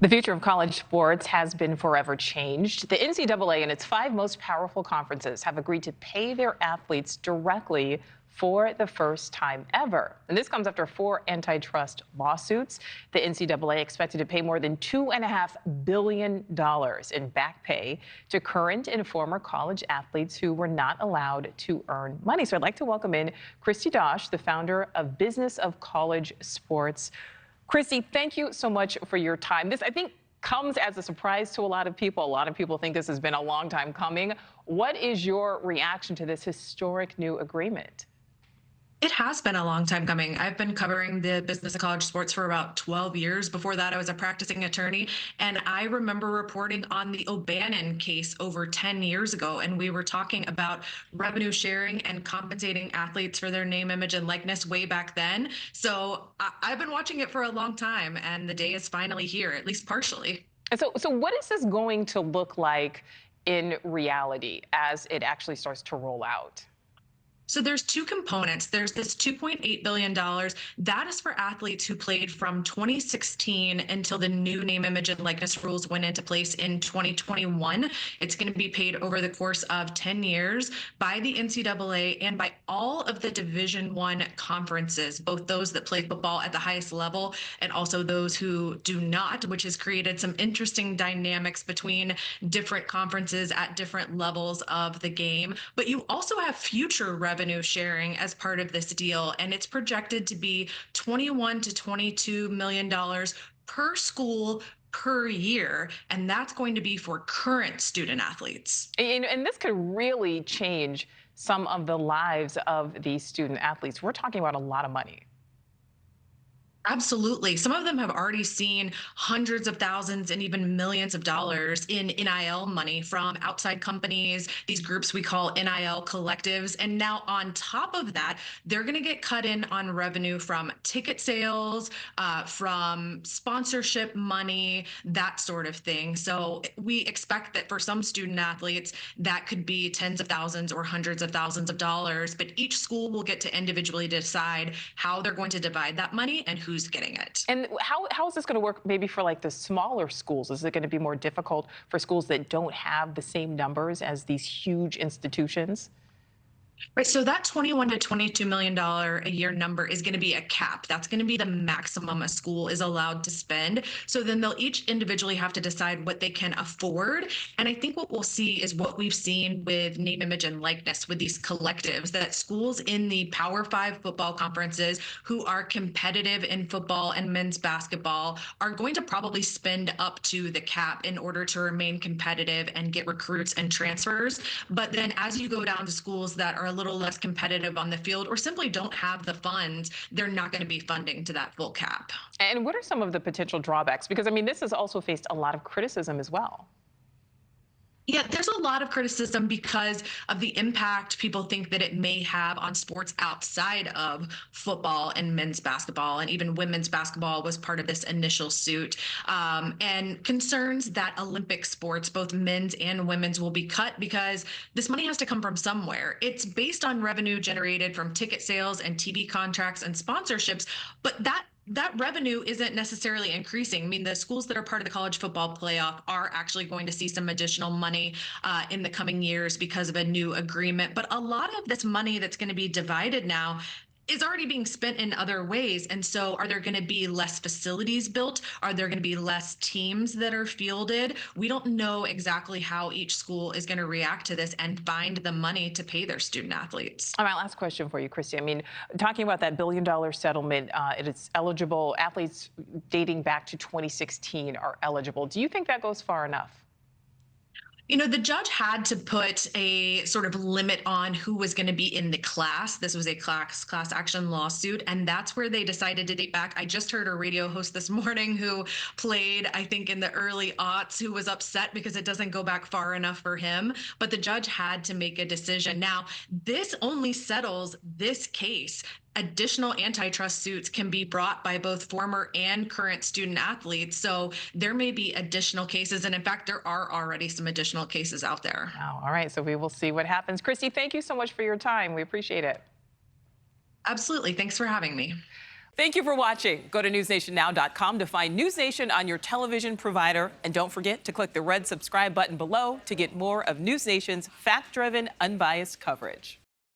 The future of college sports has been forever changed. The NCAA and its 5 most powerful conferences have agreed to pay their athletes directly for the first time ever. And this comes after 4 antitrust lawsuits. The NCAA expected to pay more than $2.5 billion in back pay to current and former college athletes who were not allowed to earn money. So I'd like to welcome in Kristi Dosh, the founder of Business of College Sports. Kristi, thank you so much for your time. This, I think, comes as a surprise to a lot of people. A lot of people think this has been a long time coming. What is your reaction to this historic new agreement? It has been a long time coming. I've been covering the business of college sports for about 12 years. Before that, I was a practicing attorney. And I remember reporting on the O'Bannon case over 10 years ago. And we were talking about revenue sharing and compensating athletes for their name, image, and likeness way back then. So I've been watching it for a long time. And the day is finally here, at least partially. So what is this going to look like in reality as it actually starts to roll out? So there's 2 components. There's this $2.8 billion. That is for athletes who played from 2016 until the new name, image, and likeness rules went into place in 2021. It's going to be paid over the course of 10 years by the NCAA and by all of the Division I conferences, both those that play football at the highest level and also those who do not, which has created some interesting dynamics between different conferences at different levels of the game. But you also have future revenue sharing as part of this deal, and it's projected to be $21 to $22 million per school per year, and that's going to be for current student athletes. And this could really change some of the lives of these student athletes. We're talking about a lot of money. Absolutely. Some of them have already seen hundreds of thousands and even millions of dollars in NIL money from outside companies, these groups we call NIL collectives. And now on top of that, they're going to get cut in on revenue from ticket sales, from sponsorship money, that sort of thing. So we expect that for some student athletes, that could be tens of thousands or hundreds of thousands of dollars. But each school will get to individually decide how they're going to divide that money and who's getting it. And how is this going to work maybe for like the smaller schools? Is it going to be more difficult for schools that don't have the same numbers as these huge institutions? Right, so that $21 to $22 million a year number is going to be a cap. That's going to be the maximum a school is allowed to spend. So then they'll each individually have to decide what they can afford. And I think what we'll see is what we've seen with name, image, and likeness with these collectives, that schools in the Power 5 football conferences who are competitive in football and men's basketball are going to probably spend up to the cap in order to remain competitive and get recruits and transfers. But then as you go down to schools that are a little less competitive on the field or simply don't have the funds, they're not going to be funding to that full cap. And what are some of the potential drawbacks? Because, I mean, this has also faced a lot of criticism as well. Yeah, there's a lot of criticism because of the impact people think that it may have on sports outside of football and men's basketball, and even women's basketball was part of this initial suit. And concerns that Olympic sports, both men's and women's, will be cut because this money has to come from somewhere. It's based on revenue generated from ticket sales and TV contracts and sponsorships, but that revenue isn't necessarily increasing. I mean, the schools that are part of the college football playoff are actually going to see some additional money in the coming years because of a new agreement. But a lot of this money that's going to be divided now is already being spent in other ways. And so are there going to be less facilities built? Are there going to be less teams that are fielded? We don't know exactly how each school is going to react to this and find the money to pay their student athletes. All right, last question for you, Kristi. I mean, talking about that $1 billion settlement, it is eligible. Athletes dating back to 2016 are eligible. Do you think that goes far enough? You know, the judge had to put a sort of limit on who was going to be in the class. This was a class action lawsuit, and that's where they decided to date back. I just heard a radio host this morning who played, I think, in the early aughts, who was upset because it doesn't go back far enough for him. But the judge had to make a decision. Now, this only settles this case. Additional antitrust suits can be brought by both former and current student athletes. So there may be additional cases. And in fact, there are already some additional cases out there. Oh, all right. So we will see what happens. Kristi, thank you so much for your time. We appreciate it. Absolutely. Thanks for having me. Thank you for watching. Go to newsnationnow.com to find News Nation on your television provider. And don't forget to click the red subscribe button below to get more of News Nation's fact-driven, unbiased coverage.